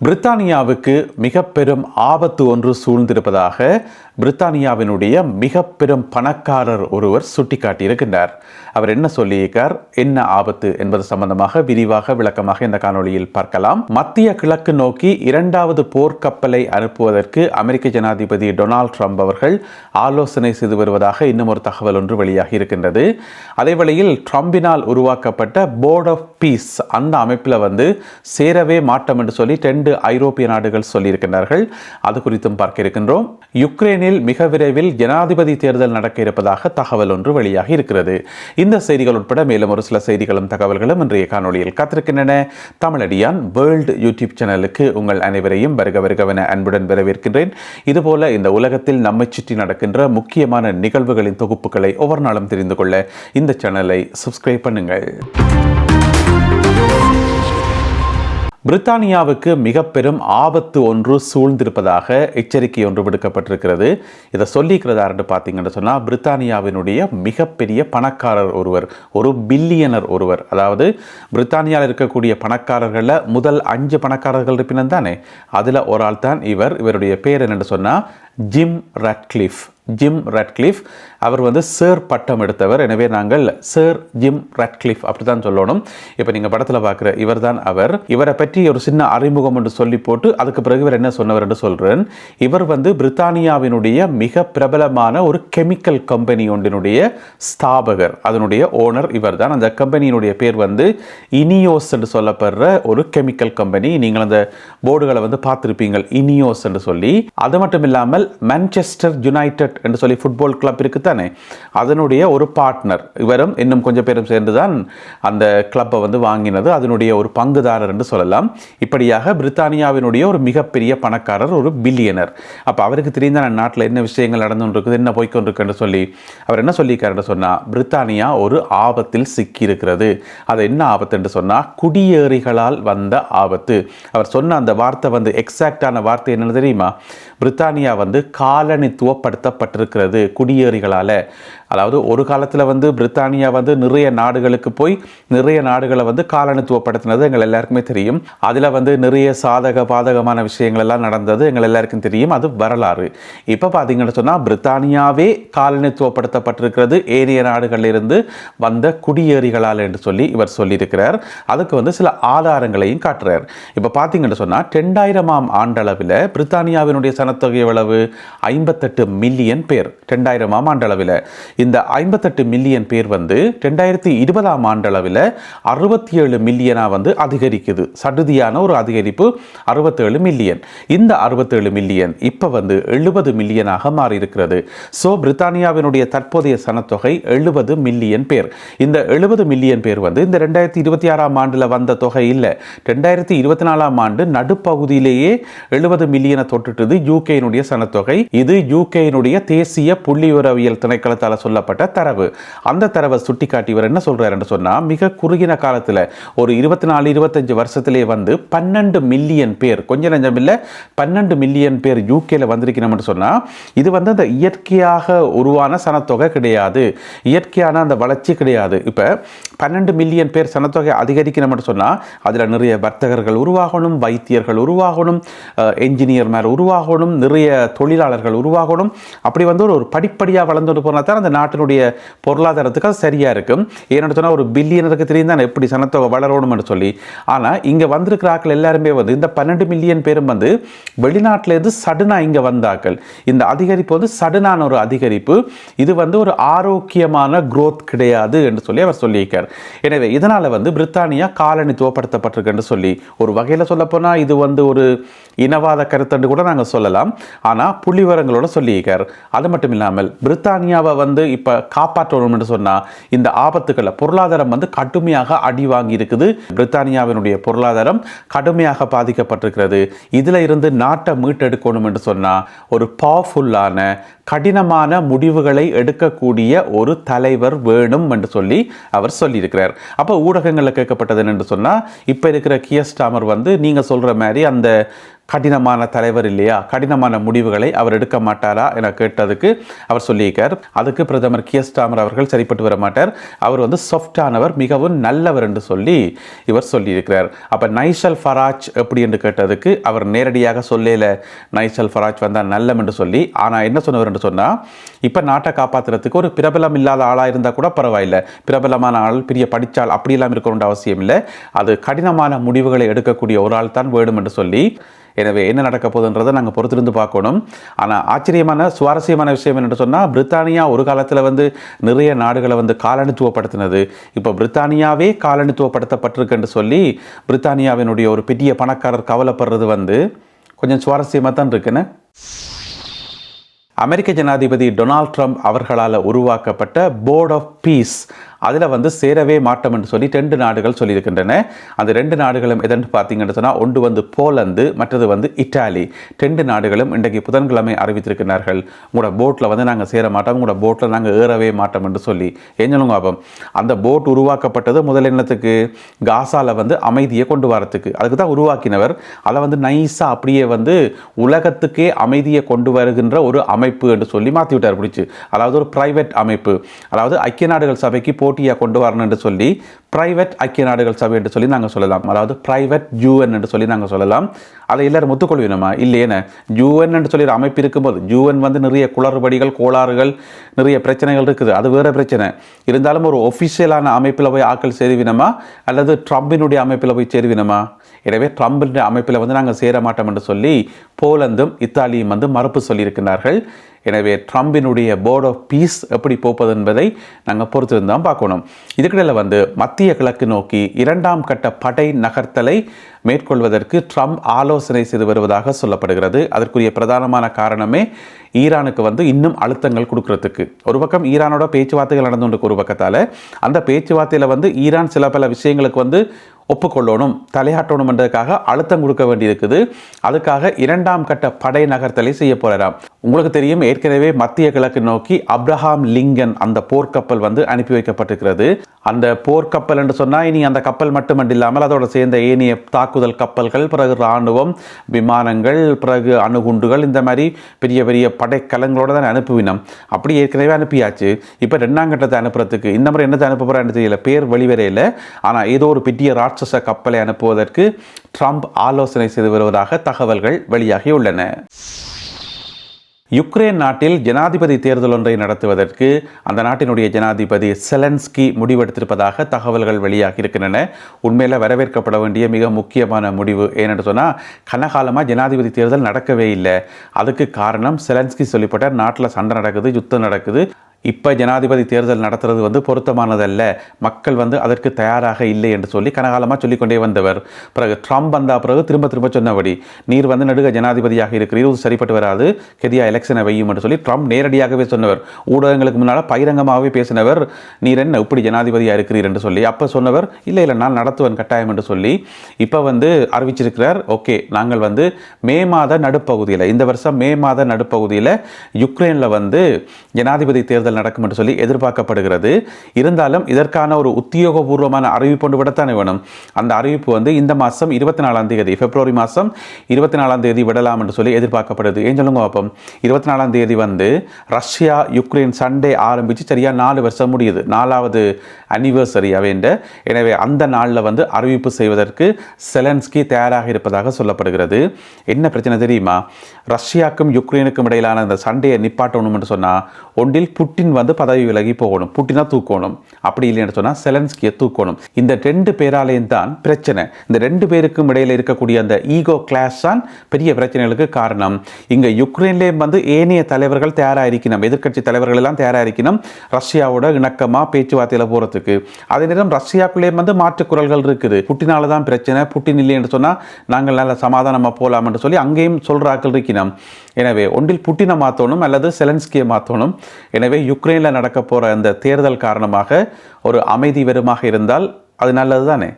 பிரித்தானியாவுக்கு மிக பெரும் ஆபத்து ஒன்று சூழ்ந்திருப்பதாக பிரித்தானியாவினுடைய மிக பெரும் பணக்காரர் ஒருவர் சுட்டிக்காட்டியிருக்கின்றார். அவர் என்ன சொல்லியிருக்கார், என்ன ஆபத்து என்பது சம்பந்தமாக விரிவாக விளக்கமாக இந்த காணொளியில் பார்க்கலாம். மத்திய கிழக்கு நோக்கி இரண்டாவது போர்க்கப்பலை அனுப்புவதற்கு அமெரிக்க ஜனாதிபதி டொனால்ட் ட்ரம்ப் அவர்கள் ஆலோசனை செய்து வருவதாக இன்னும் ஒரு தகவல் ஒன்று வெளியாகி இருக்கின்றது. அதே வேளையில் ட்ரம்பினால் உருவாக்கப்பட்ட போர்ட் ஆஃப் பீஸ் அந்த அமைப்பில் சேரவே மாட்டோம் என்று சொல்லி 2 ஐரோப்பிய நாடுகள் சொல்லியிருக்கிறார்கள். அது குறித்தும் பார்க்க இருக்கின்றோம். யுக்ரைனில் மிக விரைவில் ஜனாதிபதி தேர்தல் நடக்க இருப்பதாக தகவல் ஒன்று வெளியாகி இருக்கிறது. இந்த செய்திகள் உட்பட மேலும் ஒரு சில செய்திகளும் தகவல்களும் இன்றைய காணொளியில் காத்திருக்கின்றன. தமிழடியான் வேர்ல்டு யூடியூப் சேனலுக்கு உங்கள் அனைவரையும் வருகவென அன்புடன் வரவேற்கின்றேன். இதுபோல இந்த உலகத்தில் நம்மை சுற்றி நடக்கின்ற முக்கியமான நிகழ்வுகளின் தொகுப்புகளை ஒவ்வொரு நாளும் தெரிந்து கொள்ள இந்த சேனலை சப்ஸ்கிரைப் பண்ணுங்கள். பிரித்தானியாவுக்கு மிக பெரும் ஆபத்து ஒன்று சூழ்ந்திருப்பதாக எச்சரிக்கை ஒன்று விடுக்கப்பட்டிருக்கிறது. இதை சொல்லிக்கிறதாரு பார்த்தீங்கன்னு சொன்னால், பிரித்தானியாவினுடைய மிகப்பெரிய பணக்காரர் ஒருவர், ஒரு பில்லியனர் ஒருவர், அதாவது பிரித்தானியாவில் இருக்கக்கூடிய பணக்காரர்களில் முதல் 5 பணக்காரர்கள் இருப்பினர் தானே, அதில் ஒரு ஆள் தான் இவர். இவருடைய பேர் என்னென்னு சொன்னால் ஜிம் ராட்க்ளிஃப். அவர் சேர் பட்டம் எடுத்தவர். எனவே நாங்கள் சேர் ஜிம் ராட்க்ளிஃப் அப்படி தான் சொல்லணும். இப்போ நீங்கள் படத்தில் பார்க்குற இவர் தான் அவர். இவரை பற்றி ஒரு சின்ன அறிமுகம் என்று சொல்லி போட்டு அதுக்கு பிறகு இவர் என்ன சொன்னவர் என்று சொல்கிறேன். இவர் பிரித்தானியாவினுடைய மிக பிரபலமான ஒரு கெமிக்கல் கம்பெனி ஒன்றினுடைய ஸ்தாபகர், அதனுடைய ஓனர் இவர் தான். அந்த கம்பெனியினுடைய பேர் இனியோஸ் என்று சொல்லப்படுற ஒரு கெமிக்கல் கம்பெனி. நீங்கள் அந்த போர்டுகளை பார்த்துருப்பீங்கள், இனியோஸ் என்று சொல்லி. அது மட்டும் இல்லாமல் மான்செஸ்டர் யுனைடெட் என்று சொல்லி ஃபுட்பால் கிளப் இருக்குதானே, அதனுடைய ஒரு பார்ட்னர் இவரும். இன்னும் கொஞ்சம் பேரும் சேர்ந்துதான் அந்த கிளப்பை வாங்கினது, அதனுடைய ஒரு பங்குதாரர் என்று சொல்லலாம். இப்படியாக பிரித்தானியாவினுடைய ஒரு மிகப்பெரிய பணக்காரர், ஒரு பில்லியனர். அப்போ அவருக்கு தெரிந்த நாட்டில் என்ன விஷயங்கள் நடந்து இருக்குது, என்ன போய்கொண்டிருக்கு சொல்லி அவர் என்ன சொல்லியிருக்காரு சொன்னால், பிரித்தானியா ஒரு ஆபத்தில் சிக்கியிருக்கிறது. அது என்ன ஆபத்து என்று சொன்னால், குடியேறிகளால் வந்த ஆபத்து. அவர் சொன்ன அந்த வார்த்தை எக்ஸாக்டான வார்த்தை என்னன்னு தெரியுமா? பிரித்தானியா காலனித்துவப்படுத்தப்பட்டிருக்கிறது குடியேறிகளால். அதாவது ஒரு காலத்தில் பிரித்தானியா நிறைய நாடுகளுக்கு போய் நிறைய நாடுகளை காலனித்துவப்படுத்தினது எங்கள் எல்லாருக்குமே தெரியும். அதில் நிறைய சாதக பாதகமான விஷயங்கள் எல்லாம் நடந்தது எங்கள் எல்லாருக்கும் தெரியும். அது வரலாறு. இப்போ பார்த்தீங்கன்னு சொன்னால், பிரித்தானியாவே காலனித்துவப்படுத்தப்பட்டிருக்கிறது ஏனைய நாடுகளில் இருந்து வந்த குடியேறிகளால் என்று சொல்லி இவர் சொல்லியிருக்கிறார். அதுக்கு சில ஆதாரங்களையும் காட்டுறார். இப்போ பார்த்தீங்கன்னு சொன்னால், 2000ஆம் ஆண்டளவில் பிரித்தானியாவினுடைய சனத்தொகை எவ்வளவு? 58 மில்லியன் பேர். 2000ஆம் ஆண்டளவில் இந்த 58 மில்லியன் பேர் 2020ஆம் ஆண்டளவில் 67 மில்லியனா அதிகரிக்குது. சடுதியான ஒரு அதிகரிப்பு, 67 மில்லியன். இந்த 67 மில்லியன் இப்போ 70 மில்லியனாக மாறி இருக்கிறது. ஸோ பிரித்தானியாவினுடைய தற்போதைய சனத்தொகை 70 மில்லியன் பேர். இந்த 70 மில்லியன் பேர் இந்த 2026ஆம் ஆண்டில் வந்த தொகை இல்லை. 2024ஆம் ஆண்டு நடுப்பகுதியிலேயே 70 மில்லியனை தொட்டுட்டது யூகேனுடைய சனத்தொகை. இது யூகேனுடைய தேசிய புள்ளிவிவரவியல் திணைக்களத்தால் சொல்லப்பட்ட தரவு. அந்த தரவை சுட்டிக்காட்டி இவர் என்ன சொல்றாரு என்று சொன்னா, மிக குறுகின காலத்தில் ஒரு 24-25 வருஷத்திலே 12 மில்லியன் பேர், கொஞ்சம் நஞ்சம் இல்லை, 12 மில்லியன் பேர் யூகேல வந்திருக்கணும்னு சொன்னா, இது அந்த இயற்கையாக உருவான சனத்தொகை கிடையாது, இயற்கையான அந்த வளர்ச்சி கிடையாது. இப்ப 12 மில்லியன் பேர் சனத்தொகை அதிகரிக்கணும்னு சொன்னா, அதுல நிறைய வர்த்தகர்கள் உருவாகணும், வைத்தியர்கள் உருவாகணும், என்ஜினியர்மார் உருவாகணும், நிறைய தொழிலாளர்கள் உருவாகணும். அப்படி ஒரு படிப்படியாக வளர்ந்து போனால் தான் அந்த நாட்டினுடைய பொருளாதாரத்துக்கு அது சரியா இருக்கும். ஏன்னு சொன்னால், ஒரு பில்லியனருக்கு தெரியும் தான் எப்படி சனத்தொகை வளரணும்னு சொல்லி. ஆனால் இங்கே வந்திருக்கிற ஆக்கள் எல்லாருமே இந்த 12 மில்லியன் பேரும் வெளிநாட்டிலேருந்து சடனா இங்கே வந்தாக்கள். இந்த அதிகரிப்பு சடனான ஒரு அதிகரிப்பு. இது ஒரு ஆரோக்கியமான குரோத் கிடையாது என்று சொல்லி அவர் சொல்லியிருக்கார். எனவே இதனால பிரித்தானியா காலனித்துவப்படுத்தப்பட்டிருக்கு என்று சொல்லி ஒரு வகையில் சொல்ல போனால் இது ஒரு இனவாத கருத்து கூட நாங்கள் சொல்லலாம். ஆனால் புள்ளிவரங்களோட சொல்லியிருக்கார். அது மட்டும் இல்லாமல் பிரித்தானியாவை இப்போ காப்பாற்றணும் என்று சொன்னால், இந்த ஆபத்துக்களை பொருளாதாரம் கடுமையாக அடி வாங்கி இருக்குது. பிரித்தானியாவினுடைய பொருளாதாரம் கடுமையாக பாதிக்கப்பட்டிருக்கிறது. இதில் இருந்து நாட்டை மீட்டெடுக்கணும் என்று சொன்னால், ஒரு பவர்ஃபுல்லான கடினமான முடிவுகளை எடுக்கக்கூடிய ஒரு தலைவர் வேணும் என்று சொல்லி அவர் சொல்லியிருக்கிறார். அப்போ ஊடகங்களில் கேட்கப்பட்டது என்று சொன்னால், இப்போ இருக்கிற கியர் ஸ்டாமர் நீங்கள் சொல்கிற மாதிரி அந்த கடினமான தலைவர் இல்லையா, கடினமான முடிவுகளை அவர் எடுக்க மாட்டாரா என கேட்டதுக்கு அவர் சொல்லியிருக்கார், அதுக்கு பிரதமர் கியர் ஸ்டார்மர் அவர்கள் சரிப்பட்டு வர மாட்டார், அவர் வந்து சாஃப்டானவர், மிகவும் நல்லவர் என்று சொல்லி இவர் சொல்லியிருக்கிறார். அப்போ நைஜல் ஃபராஜ் எப்படி என்று கேட்டதுக்கு அவர் நேரடியாக சொல்லல நைஜல் ஃபராஜ் வந்தால் நல்லம் என்று சொல்லி. ஆனால் என்ன சொன்னவர் என்று சொன்னால், இப்போ நாட்டை காப்பாற்றுறதுக்கு ஒரு பிரபலம் இல்லாத ஆளாக இருந்தால் கூட பரவாயில்லை, பிரபலமான ஆள் பெரிய படித்தால் அப்படியெல்லாம் இருக்கணுன்ற அவசியம் இல்லை, அது கடினமான முடிவுகளை எடுக்கக்கூடிய ஒரு ஆள் தான் வேணும் என்று சொல்லி. எனவே என்ன நடக்க போகுதுன்றதை நாங்கள் பொறுத்திருந்து பார்க்கணும். ஆனால் ஆச்சரியமான சுவாரஸ்யமான விஷயம் என்னென்னு சொன்னால், பிரித்தானியா ஒரு காலத்தில் வந்து நிறைய நாடுகளை வந்து காலனித்துவப்படுத்தினது, இப்போ பிரித்தானியாவே காலனித்துவப்படுத்தப்பட்டிருக்குன்னு சொல்லி பிரித்தானியாவினுடைய ஒரு பெரிய பணக்காரர் கவலைப்படுறது வந்து கொஞ்சம் சுவாரஸ்யமாக தான் இருக்குன்னு. அமெரிக்க ஜனாதிபதி டொனால்ட் ட்ரம்ப் அவர்களால் உருவாக்கப்பட்ட போர்ட் ஆஃப் பீஸ் அதில் வந்து சேரவே மாட்டோம் என்று சொல்லி 2 நாடுகள் சொல்லியிருக்கின்றன. அந்த 2 நாடுகளும் எதென்று பார்த்தீங்கன்னு சொன்னால், ஒன்று வந்து போலந்து, மற்றது வந்து இட்டாலி. 2 நாடுகளும் இன்றைக்கு புதன்கிழமை அறிவித்திருக்கிறார்கள், உங்களோட போட்டில் வந்து நாங்கள் சேர மாட்டோம், உங்களோட போட்டில் நாங்கள் ஏறவே மாட்டோம் என்று சொல்லி. ஏன் சொல்லுங்க பாப்போம், அந்த போட் உருவாக்கப்பட்டது முதல் என்னத்துக்கு, காசாவில் வந்து அமைதியை கொண்டு வரத்துக்கு, அதுக்கு தான் உருவாக்கினவர். அதை வந்து நைஸாக அப்படியே வந்து உலகத்துக்கே அமைதியை கொண்டு வருகின்ற ஒரு அமைப்பு என்று சொல்லி மாற்றி விட்டார் பிடிச்சி. அதாவது ஒரு பிரைவேட் அமைப்பு, அதாவது ஐக்கிய நாடுகள் சபைக்கு போட்டியாக கொண்டு வரணும் என்று சொல்லி பிரைவேட் ஐக்கிய நாடுகள் சபை என்று சொல்லி நாங்கள் சொல்லலாம், அதாவது பிரைவேட் யூஎன் என்று சொல்லி நாங்கள் சொல்லலாம். அதை எல்லாரும் ஒத்துக்கொள்வினோமா இல்லையேன்னு, யூஎன் என்று சொல்லி அமைப்பு இருக்கும்போது யூஎன் வந்து நிறைய குளறுபடிகள் கோளாறுகள் நிறைய பிரச்சனைகள் இருக்குது, அது வேறு பிரச்சனை. இருந்தாலும் ஒரு ஒஃபிஷியலான அமைப்பில் போய் ஆக்கள் சேருவினமா அல்லது ட்ரம்பினுடைய அமைப்பில் போய் சேருவினமா? எனவே ட்ரம்பினுடைய அமைப்பில் வந்து நாங்கள் சேர மாட்டோம் என்று சொல்லி போலந்தும் இத்தாலியும் வந்து மறுப்பு சொல்லியிருக்கிறார்கள். எனவே ட்ரம்பினுடைய போர்ட் ஆஃப் பீஸ் எப்படி போப்பது என்பதை நாங்கள் பொறுத்திருந்தான் பார்க்கணும். இதுக்கிடையில் வந்து மத்திய கிழக்கு நோக்கி 2ஆம் கட்ட படை நகர்த்தலை மேற்கொள்வதற்கு ட்ரம்ப் ஆலோசனை செய்து வருவதாக சொல்லப்படுகிறது. அதற்குரிய பிரதானமான காரணமே ஈரானுக்கு வந்து இன்னும் அழுத்தங்கள் கொடுக்கறதுக்கு. ஒரு பக்கம் ஈரானோட பேச்சுவார்த்தைகள் நடந்து கொண்டு ஒரு பக்கத்தால் அந்த பேச்சுவார்த்தையில் வந்து ஈரான் சில பல விஷயங்களுக்கு வந்து ஒப்புக்கொள்ளணும், தலையாட்டணும் என்றதுக்காக அழுத்தம் கொடுக்க வேண்டியிருக்குது. அதுக்காக 2ஆம் கட்ட படை நகர்த்தலை செய்ய போகிறாராம். உங்களுக்கு தெரியும், ஏற்கனவே மத்திய கிழக்கு நோக்கி அப்ரஹாம் லிங்கன் அந்த போர்க்கப்பல் வந்து அனுப்பி வைக்கப்பட்டிருக்கிறது. அந்த போர்க்கப்பல் என்று சொன்னால் இனி அந்த கப்பல் மட்டுமல்லாமல் அதோட சேர்ந்த ஏனைய தாக்குதல் கப்பல்கள், பிறகு இராணுவம், விமானங்கள், பிறகு அணுகுண்டுகள், இந்த மாதிரி பெரிய பெரிய படைக்கலங்களோட தான் அனுப்புவினோம். அப்படி ஏற்கனவே அனுப்பியாச்சு. இப்போ 2ஆம் கட்டத்தை அனுப்புறதுக்கு இந்த மாதிரி என்னத்தை அனுப்ப போகிறான்னு தெரியல, பேர் வெளிவரையில். ஆனால் ஏதோ ஒரு பெரிய ராட்சச கப்பலை அனுப்புவதற்கு ட்ரம்ப் ஆலோசனை செய்து வருவதாக தகவல்கள் வெளியாகியுள்ளன. யுக்ரைன் நாட்டில் ஜனாதிபதி தேர்தல் ஒன்றை நடத்துவதற்கு அந்த நாட்டினுடைய ஜனாதிபதி செலன்ஸ்கி முடிவெடுத்திருப்பதாக தகவல்கள் வெளியாகி இருக்கின்றன. உண்மையில் வரவேற்கப்பட வேண்டிய மிக முக்கியமான முடிவு. ஏனென்று சொன்னால், கனகாலமாக ஜனாதிபதி தேர்தல் நடக்கவே இல்லை. அதுக்கு காரணம் செலன்ஸ்கி சொல்லிப்பட்ட நாட்டில் சண்டை நடக்குது, யுத்தம் நடக்குது. இப்போ ஜனாதிபதி தேர்தல் நடத்துறது வந்து பொருத்தமானதல்ல, மக்கள் வந்து அதற்கு தயாராக இல்லை என்று சொல்லி கனகாலமாக சொல்லிக்கொண்டே வந்தவர். பிறகு ட்ரம்ப் வந்த பிறகு திரும்ப சொன்னபடி, நீர் வந்து நடுக ஜனாதிபதியாக இருக்கிறீர், இது சரிப்பட்டு வராது, கெதியா எலெக்ஷனை வையும் என்று சொல்லி ட்ரம்ப் நேரடியாகவே சொன்னவர். ஊடகங்களுக்கு முன்னால் பகிரங்கமாகவே பேசினவர், நீர் என்ன இப்படி ஜனாதிபதியாக இருக்கிறீர் என்று சொல்லி. அப்போ சொன்னவர், இல்லை நான் நடத்துவேன் கட்டாயம் என்று சொல்லி இப்போ வந்து அறிவிச்சிருக்கிறார். ஓகே, நாங்கள் வந்து மே மாத நடுப்பகுதியில், இந்த வருஷம் மே மாத நடுப்பகுதியில் யுக்ரைனில் வந்து ஜனாதிபதி தேர்தல் நடக்கும் என்று சொல்லி எதிர்பார்க்கப்படுகிறது. இருந்தாலும் இதற்கான ஒரு உத்தியோகபூர்வமான அறிவிப்பு ஒன்று விடத்தானே வேணும். அந்த அறிவிப்பு வந்து இந்த மாதம் 24ஆம் தேதி, பிப்ரவரி மாதம் 24ஆம் தேதி விடலாம் என்று சொல்லி எதிர்பார்க்கப்படுது. ஏன் சொல்லுங்க பார்ப்போம். 24ஆம் தேதி வந்து ரஷ்யா யுக்ரைன் சண்டே ஆரம்பித்து சரியாக 4 வருஷம் முடியுது, 4வது அனிவர்சரி அவேண்ட. எனவே அந்த நாளில் வந்து அறிவிப்பு செய்வதற்கு செலன்ஸ்கி தயாராக இருப்பதாக சொல்லப்படுகிறது. என்ன பிரச்சனை தெரியுமா, ரஷ்யாவுக்கும் யுக்ரைனுக்கும் இடையிலான அந்த சண்டையை நிப்பாட்டணும் என்று சொன்னால், ஒன்றில் புட்டின் வந்து பதவி விலகி போகணும், புட்டினா தூக்கணும், அப்படி இல்லைன்னு சொன்னால் செலன்ஸ்கியை தூக்கணும். இந்த 2 பேராலையும் தான் பிரச்சனை. இந்த 2 பேருக்கும் இடையில் இருக்கக்கூடிய அந்த ஈகோ கிளாஷ் தான் பெரிய பிரச்சனைகளுக்கு காரணம். இங்கே யுக்ரைன்லேயும் வந்து ஏனைய தலைவர்கள் தயாராக இருக்கணும், எதிர்க்கட்சி தலைவர்கள் எல்லாம் தயாராக இருக்கணும் ரஷ்யாவோட இணக்கமாக பேச்சுவார்த்தையில் போகிறதுக்கு. அதே நேரம் ரஷ்யாக்குள்ளேயும் வந்து மாற்று குரல்கள் இருக்குது. புட்டினால தான் பிரச்சனை, புட்டின் இல்லை என்று சொன்னால் நாங்கள் நல்ல சமாதானமாக போகலாம் என்று சொல்லி அங்கேயும் சொல்கிறாக்கள் இருக்கணும். எனவே ஒன்றில் புட்டினை மாற்றணும் அல்லது செலன்ஸ்கியை மாற்றணும். எனவே யுக்ரைனில் நடக்க போகிற அந்த தேர்தல் காரணமாக ஒரு அமைதி வருமாக இருந்தால் அது நல்லது தானே.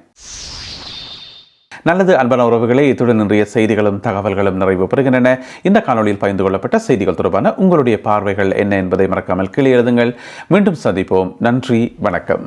நல்லது அன்பான உறவுகளே, இத்துடன் இன்றைய செய்திகளும் தகவல்களும் நிறைவு பெறுகின்றன. இந்த காணொலியில் பகிர்ந்து கொள்ளப்பட்ட செய்திகள் தொடர்பான உங்களுடைய பார்வைகள் என்ன என்பதை மறக்காமல் கீழே எழுதுங்கள். மீண்டும் சந்திப்போம். நன்றி, வணக்கம்.